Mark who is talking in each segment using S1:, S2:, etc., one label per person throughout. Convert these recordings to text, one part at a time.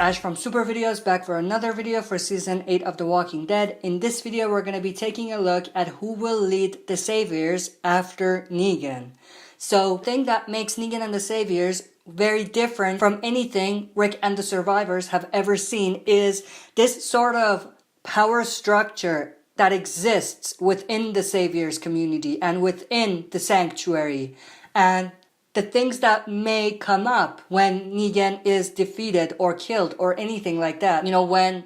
S1: Ash from Super Videos, back for another video for Season 8 of The Walking Dead. In this video, we're going to be taking a look at who will lead the Saviors after Negan. So, the thing that makes Negan and the Saviors very different from anything Rick and the Survivors have ever seen is this sort of power structure that exists within the Saviors community and within the Sanctuary. And the things that may come up when Negan is defeated or killed or anything like that. When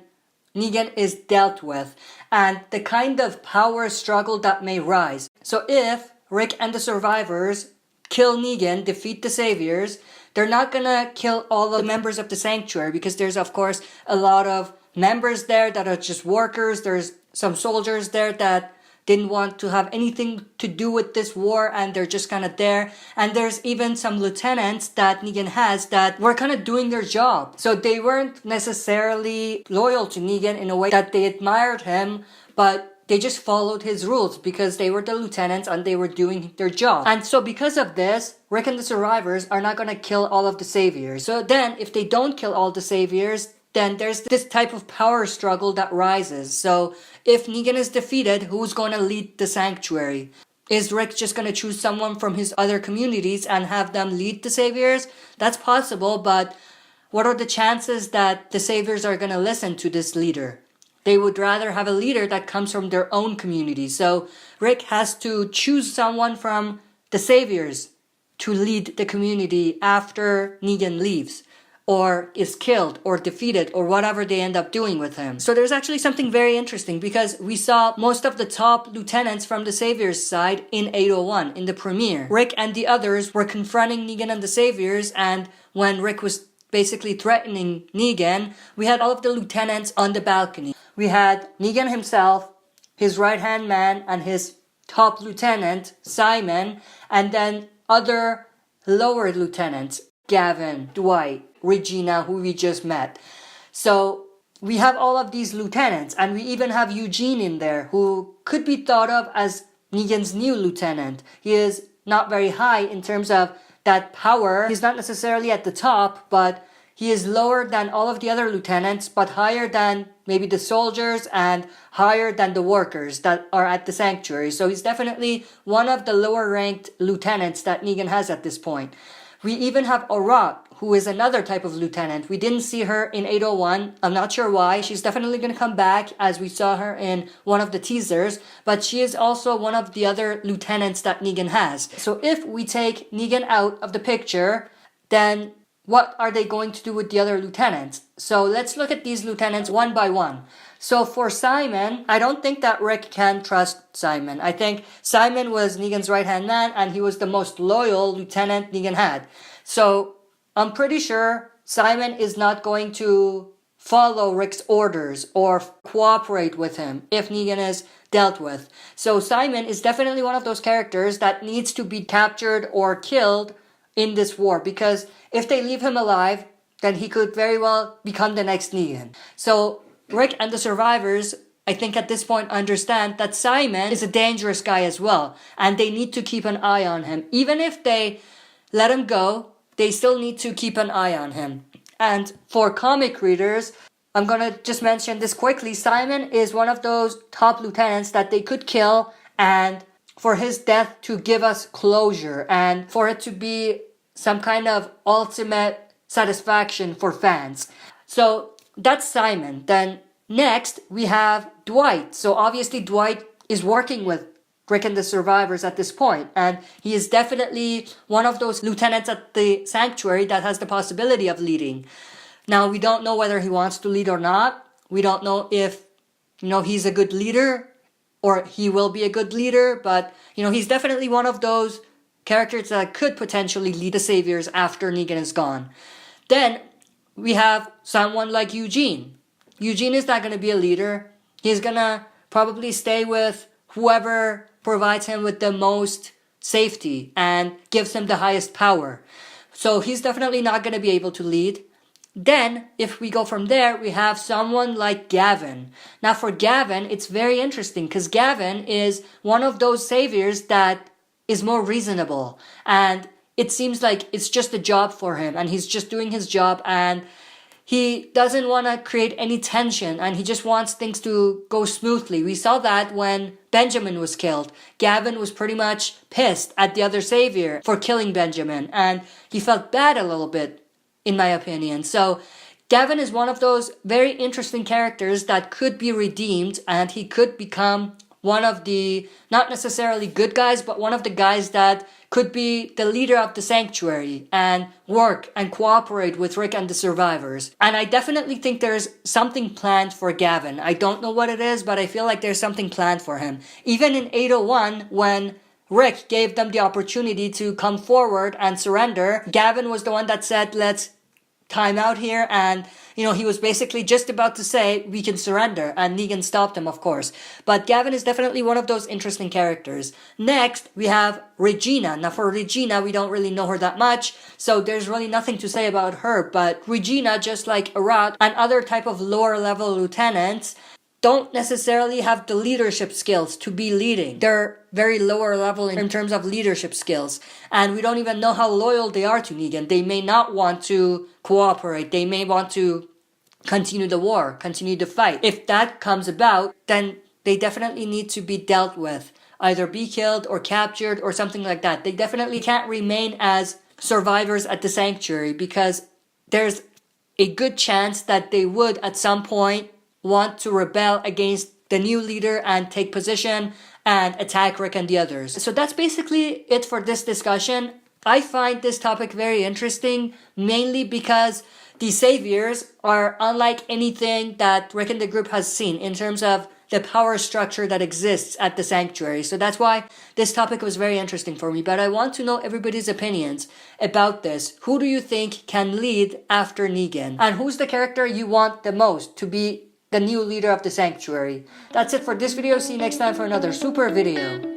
S1: Negan is dealt with. And the kind of power struggle that may rise. So if Rick and the Survivors kill Negan, defeat the Saviors, they're not gonna kill all the members of the Sanctuary because there's of course a lot of members there that are just workers. There's some soldiers there that didn't want to have anything to do with this war and they're just kind of there. And there's even some lieutenants that Negan has that were kind of doing their job. So they weren't necessarily loyal to Negan in a way that they admired him, but they just followed his rules because they were the lieutenants and they were doing their job. And so because of this, Rick and the Survivors are not going to kill all of the Saviors. So then if they don't kill all the Saviors, then there's this type of power struggle that rises. So if Negan is defeated, who's going to lead the Sanctuary? Is Rick just going to choose someone from his other communities and have them lead the Saviors? That's possible, but what are the chances that the Saviors are going to listen to this leader? They would rather have a leader that comes from their own community. So Rick has to choose someone from the Saviors to lead the community after Negan leaves, or is killed, or defeated, or whatever they end up doing with him. So there's actually something very interesting because we saw most of the top lieutenants from the Saviors side in 801, in the premiere. Rick and the others were confronting Negan and the Saviors, and when Rick was basically threatening Negan, we had all of the lieutenants on the balcony. We had Negan himself, his right-hand man, and his top lieutenant, Simon, and then other lower lieutenants, Gavin, Dwight, Regina, who we just met. So we have all of these lieutenants, and we even have Eugene in there, who could be thought of as Negan's new lieutenant. He is not very high in terms of that power. He's not necessarily at the top, but he is lower than all of the other lieutenants, but higher than maybe the soldiers and higher than the workers that are at the Sanctuary. So he's definitely one of the lower ranked lieutenants that Negan has at this point. We even have Arak, who is another type of lieutenant. We didn't see her in 801. I'm not sure why. She's definitely going to come back as we saw her in one of the teasers. But she is also one of the other lieutenants that Negan has. So if we take Negan out of the picture, then what are they going to do with the other lieutenants? So let's look at these lieutenants one by one. So for Simon, I don't think that Rick can trust Simon. I think Simon was Negan's right-hand man and he was the most loyal lieutenant Negan had. So I'm pretty sure Simon is not going to follow Rick's orders or cooperate with him if Negan is dealt with. So Simon is definitely one of those characters that needs to be captured or killed in this war, because if they leave him alive, then he could very well become the next Negan. So Rick and the Survivors, I think at this point, understand that Simon is a dangerous guy as well, and they need to keep an eye on him. Even if they let him go, they still need to keep an eye on him. And for comic readers, I'm gonna just mention this quickly. Simon is one of those top lieutenants that they could kill, and for his death to give us closure and for it to be some kind of ultimate satisfaction for fans. So that's Simon. Then next we have Dwight. So obviously Dwight is working with Rick and the Survivors at this point, and he is definitely one of those lieutenants at the Sanctuary that has the possibility of leading. Now we don't know whether he wants to lead or not. We don't know if he's a good leader or he will be a good leader, but he's definitely one of those characters that could potentially lead the Saviors after Negan is gone. Then we have someone like Eugene. Eugene is not going to be a leader. He's going to probably stay with whoever provides him with the most safety and gives him the highest power. So he's definitely not going to be able to lead. Then, if we go from there, we have someone like Gavin. Now for Gavin, it's very interesting because Gavin is one of those Saviors that is more reasonable. And it seems like it's just a job for him and he's just doing his job and he doesn't want to create any tension and he just wants things to go smoothly. We saw that when Benjamin was killed. Gavin was pretty much pissed at the other savior for killing Benjamin, and he felt bad a little bit, in my opinion. So Gavin is one of those very interesting characters that could be redeemed, and he could become one of the, not necessarily good guys, but one of the guys that could be the leader of the sanctuary and work and cooperate with Rick and the survivors. And I definitely think there's something planned for Gavin. I don't know what it is, but I feel like there's something planned for him. Even in 801, when Rick gave them the opportunity to come forward and surrender, Gavin was the one that said, let's time out here, and he was basically just about to say we can surrender, and Negan stopped him, of course. But Gavin is definitely one of those interesting characters. Next, we have Regina. Now for Regina, we don't really know her that much, so there's really nothing to say about her, but Regina, just like Arat and other type of lower level lieutenants, don't necessarily have the leadership skills to be leading. They're very lower level in terms of leadership skills. And we don't even know how loyal they are to Negan. They may not want to cooperate. They may want to continue the war, continue the fight. If that comes about, then they definitely need to be dealt with. Either be killed or captured or something like that. They definitely can't remain as survivors at the sanctuary, because there's a good chance that they would at some point want to rebel against the new leader and take position and attack Rick and the others. So that's basically it for this discussion. I find this topic very interesting, mainly because the saviors are unlike anything that Rick and the group has seen in terms of the power structure that exists at the sanctuary. So that's why this topic was very interesting for me. But I want to know everybody's opinions about this. Who do you think can lead after Negan? And who's the character you want the most to be the new leader of the sanctuary? That's it for this video. See you next time for another super video.